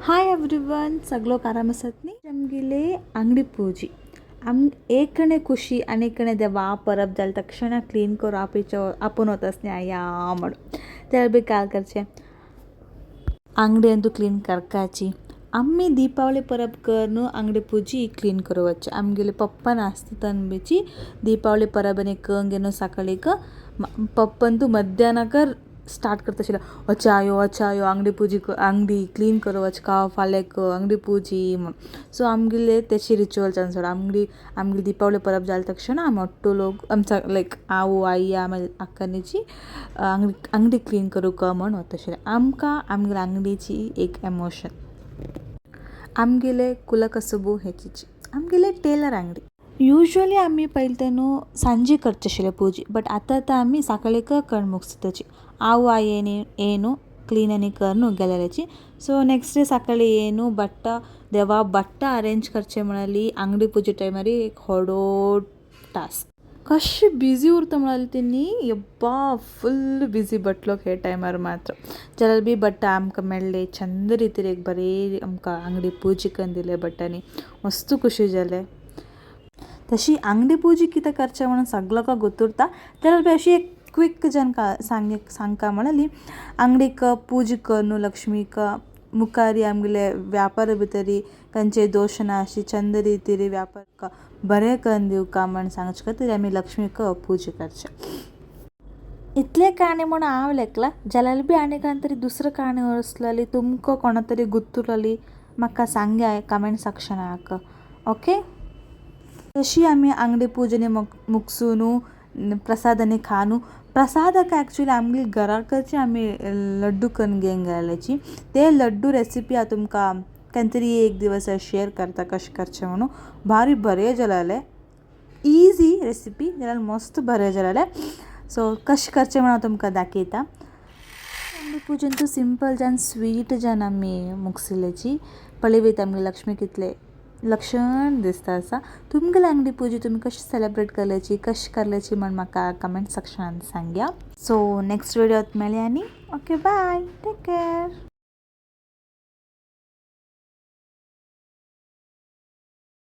Hi everyone, सगळं आराम आसात न्ही. आमगेले अंगडी पूजी एक कणे खुशी आनी कणे देवा परब जाले तक्षण क्लीन करो आपूण वतास न्ही आया म्हणून तेल बी काय करचे अंगडी अंतू क्लीन करकाची अम्मी दीपावली परब करनु अंगडी पूजी क्लीन करो वच्चे आमगेले पप्पन आस्ती तनबीची दीपावली परबने कंगेनो सकाळीक पप्पंतू मध्याह्नकर स्टार्ट करता अच्छा आयो अंगडी पूजी अंगडी क्लीन करो का फाल्याक अंगडी पूजी म्हण सो आमगेले तेची रिच्युअल चोड आमगेली दीपावली परब जाले तक्षण आमी ओट्टू लोग आमचा लायक आवो आई आमे अक्कनीची अंगडी क्लीन करू का म्हण वता आमकां आमगेले अंगडीची एक एमोशन आमगेले कुलकसबू हेची आमगेले टेलर अंगडी यूजुअली आमी पयलीं न्हू सांजे करचे आशिल्ले पूजी बट आतां आमी सकाळीक कर्ण मुगसताची आव आई ಏನು ಕ್ಲೀನ್ ಆಗಿ करनु गेलेल्याची सो नेक्स्ट डे सकाळी ಏನು देवा बट्टा अरेंज करचे म्हणाली अंगडी पूजे टायमार एक व्हडो टास्क कशें बिजी उरता म्हणाली तेणी यब्बा फुल बिजी बटलोक हे टायमार मात्र जाल्यार बी बट्टा आमकां मेळ्ळे चंद रितीर एक बरे आमकां अंगडी पूजी करून दिले बट्टांनी मस्त खुशी जाले तशी अंगडी पूजी कितें करचें म्हणून सगळ्यांक गोतुरता जाल्यार बी अशी एक क्विक जन सांगका म्हणाली अंगडीक पूजा करनु लक्ष्मीक मुखारी आमगेले व्यापार भितरी खंयचे दोश ना अशी चंद रितीर व्यापार बरें करून दिवका म्हण सांगचे खातीर आमी लक्ष्मीक पूजा करचे इतले काणी म्हूण हांव लेखला जाल्यार बी आनी तरी दुसरो काणी असलेली तुमकां कोणा तरी गुर्तुरली म्हाका सांग्या कमेंट सेक्शनाक ओके तशी आमी अंगडी पूजने मुगसून प्रसादांनी खानू प्रसादाक एक्चुअली आमगे घरा कडचे आमी लड्डू करून घेवन गेल्ल्याची ते लड्डू रेसिपी हांव तुमकां केन्ना तरी एक दिवस शेअर करता कशें करचें म्हणून भारी बरें जालें इजी रेसिपी जाल्यार मस्त बरें जालें सो कशें करचें म्हणून हांव तुमकां दाखयता अंगडी पूजन तूं सिंपल जावन स्वीट जावन आमी मुगसिल्ल्याची पळय वयता आमगे लक्ष्मी कितले लक्षण दिसता आसा तुमगेले अंगडी पूजी तुमी कशी सेलिब्रेट करल्याची कशी करल्याची म्हण म्हाका कमेंट सेक्शनान सांग्या सो नेक्स्ट व्हिडियोत मेळया न्ही ओके बाय टेक केअर.